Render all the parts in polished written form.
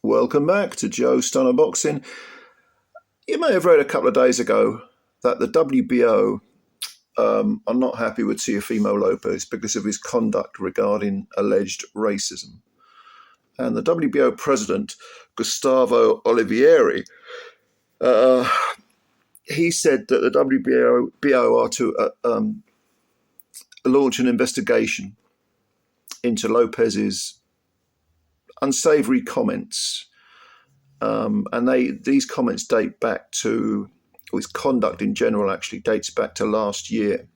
Welcome back to Joe Stunner Boxing. You may have read a couple of days ago that the WBO are not happy with Teofimo Lopez because of his conduct regarding alleged racism. And the WBO president, Gustavo Olivieri, he said that the WBO are to launch an investigation into Lopez's unsavory comments. And these comments date back to, his conduct in general actually dates back to last year,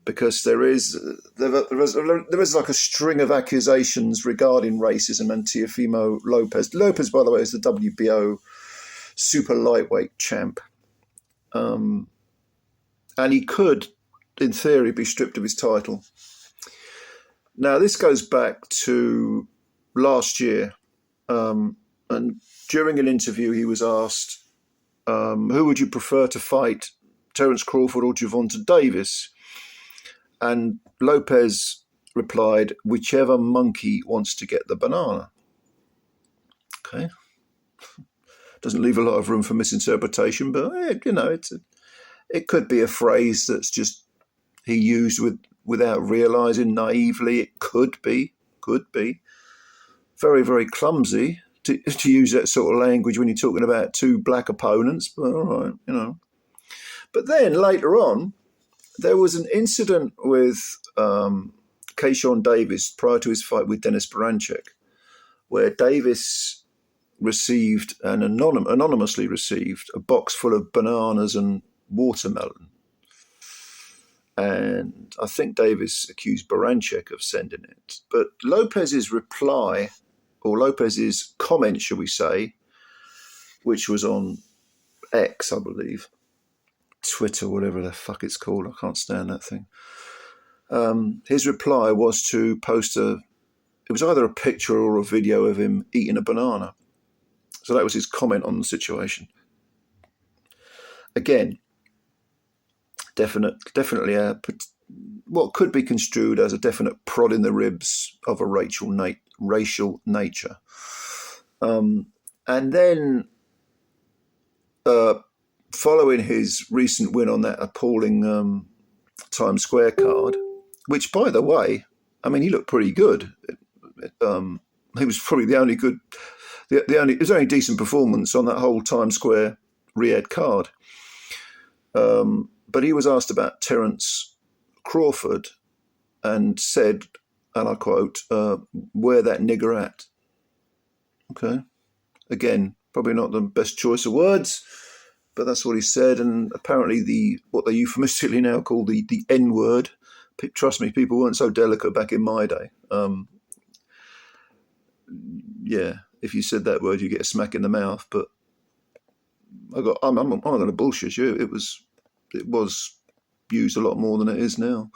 because there is like a string of accusations regarding racism and Teofimo Lopez. Lopez, by the way, is the WBO super lightweight champ. And he could, in theory, be stripped of his title. Now, this goes back to last year. And during an interview, he was asked, who would you prefer to fight, Terence Crawford or Gervonta Davis? And Lopez replied, whichever monkey wants to get the banana. Okay. Doesn't leave a lot of room for misinterpretation, but, it could be a phrase that's just he used without realising, naively. It could be. Very, very clumsy to use that sort of language when you're talking about two black opponents, but all right, But then later on, there was an incident with Keyshawn Davis prior to his fight with Dennis Baranchyk, where Davis received anonymously received a box full of bananas and watermelon. And I think Davis accused Baranchyk of sending it. But Lopez's reply, or Lopez's comment, shall we say, which was on X, I believe, Twitter, whatever the fuck it's called, I can't stand that thing. His reply was to post it was either a picture or a video of him eating a banana. So that was his comment on the situation. Again, definitely what could be construed as a definite prod in the ribs of a racial nature. And then following his recent win on that appalling Times Square card, which, by the way, he looked pretty good. He was probably the only good, it was only decent performance on that whole Times Square Riyadh card. But he was asked about Terence Crawford and said, and I quote, where that nigger at? Okay. Again, probably not the best choice of words, but that's what he said. And apparently what they euphemistically now call the N-word. Trust me, people weren't so delicate back in my day. If you said that word, you get a smack in the mouth. But I'm not going to bullshit you. It was used a lot more than it is now.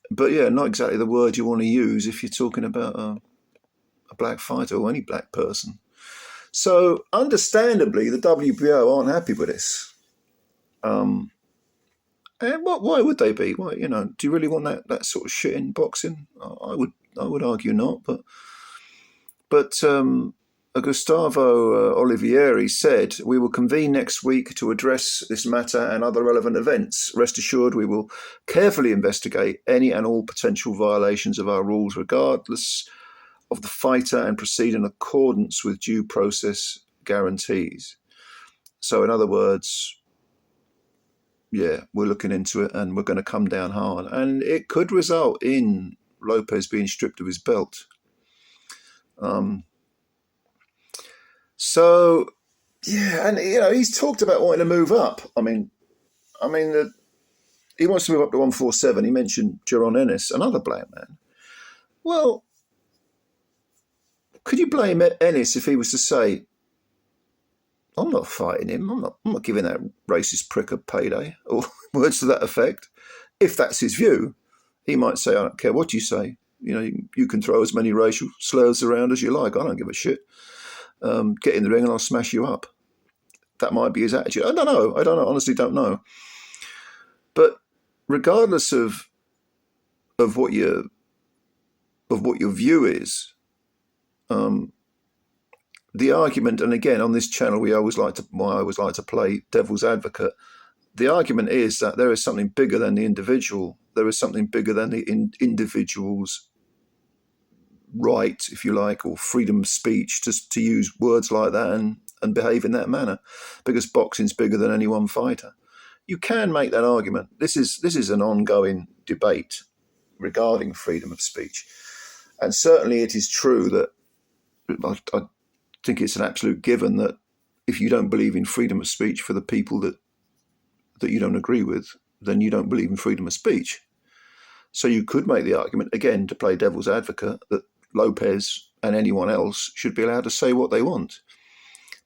But yeah, not exactly the word you want to use if you're talking about a black fighter or any black person. So understandably, the WBO aren't happy with this. And why would they be? Why, do you really want that sort of shit in boxing? I would argue not. But Gustavo Olivieri said, we will convene next week to address this matter and other relevant events. Rest assured, we will carefully investigate any and all potential violations of our rules, regardless of the fighter, and proceed in accordance with due process guarantees. So in other words, yeah, we're looking into it and we're going to come down hard. And it could result in Lopez being stripped of his belt. So, yeah, and he's talked about wanting to move up. He wants to move up to 147. He mentioned Jaron Ennis, another black man. Well, could you blame Ennis if he was to say, I'm not fighting him, I'm not giving that racist prick a payday, or words to that effect? If that's his view, he might say, I don't care what you say. You can throw as many racial slurs around as you like. I don't give a shit. Get in the ring and I'll smash you up. That might be his attitude. I don't know. Honestly don't know. But regardless of what your view is, The argument, and again on this channel, I always like to play devil's advocate. The argument is that there is something bigger than the individual. There is something bigger than the individual's right, if you like, or freedom of speech, to use words like that and behave in that manner, because boxing's bigger than any one fighter. You can make that argument. This is an ongoing debate regarding freedom of speech, and certainly it is true that I think it's an absolute given that if you don't believe in freedom of speech for the people that you don't agree with, then you don't believe in freedom of speech. So you could make the argument, again, to play devil's advocate, that Lopez and anyone else should be allowed to say what they want.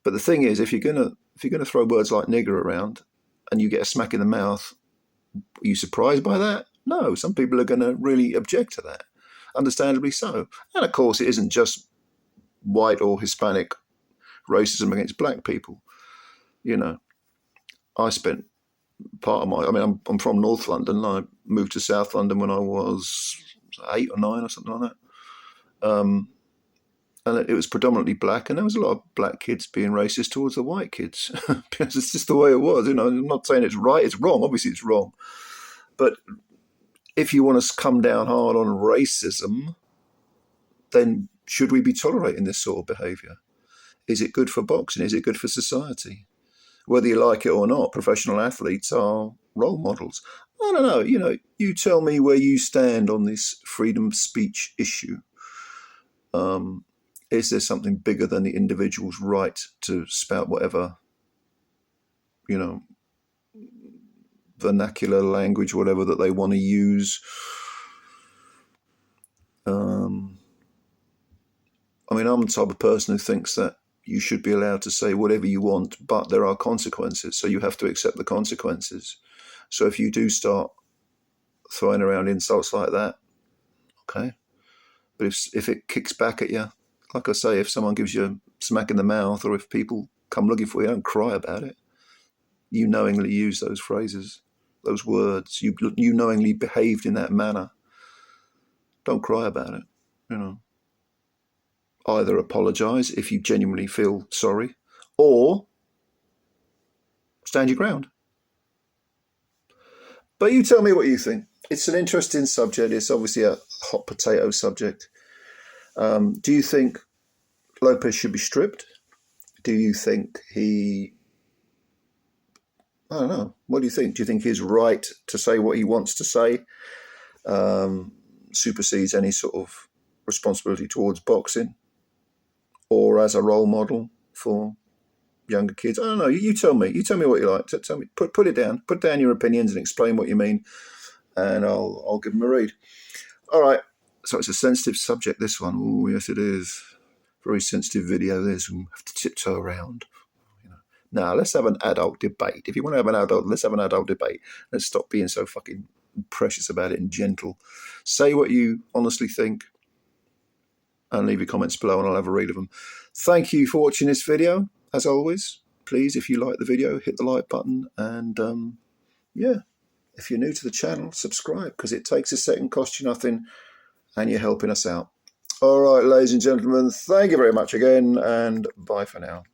But the thing is, if you're gonna throw words like nigger around and you get a smack in the mouth, are you surprised by that? No, some people are going to really object to that, understandably so. And of course, it isn't just white or Hispanic racism against black people. You know, I spent part of my, I'm from North London. I moved to South London when I was 8 or 9 or something like that. And it was predominantly black, and there was a lot of black kids being racist towards the white kids because it's just the way it was. You know, I'm not saying it's right, it's wrong. Obviously, it's wrong. But if you want to come down hard on racism, then should we be tolerating this sort of behaviour? Is it good for boxing? Is it good for society? Whether you like it or not, professional athletes are role models. I don't know. You know, you tell me where you stand on this freedom of speech issue. Is there something bigger than the individual's right to spout whatever, you know, vernacular language, whatever that they want to use? I'm the type of person who thinks that you should be allowed to say whatever you want, but there are consequences, so you have to accept the consequences. So if you do start throwing around insults like that, okay. But if it kicks back at you, like I say, if someone gives you a smack in the mouth, or if people come looking for you, don't cry about it. You knowingly use those phrases, those words. You knowingly behaved in that manner. Don't cry about it, you know. Either apologise if you genuinely feel sorry, or stand your ground. But you tell me what you think. It's an interesting subject. It's obviously a hot potato subject. Do you think Lopez should be stripped? Do you think I don't know. What do you think? Do you think his right to say what he wants to say supersedes any sort of responsibility towards boxing, or as a role model for younger kids? I don't know. You tell me. You tell me what you like. Tell me. Put it down. Put down your opinions and explain what you mean, and I'll give them a read. All right. So it's a sensitive subject, this one. Oh, yes, it is. Very sensitive video. There's we have to tiptoe around. Now, let's have an adult debate. If you want to have an adult, let's have an adult debate. Let's stop being so fucking precious about it and gentle. Say what you honestly think, and leave your comments below, and I'll have a read of them. Thank you for watching this video. As always, please, if you like the video, hit the like button, and yeah, if you're new to the channel, subscribe, because it takes a second, costs you nothing, and you're helping us out. All right, ladies and gentlemen, thank you very much again, and bye for now.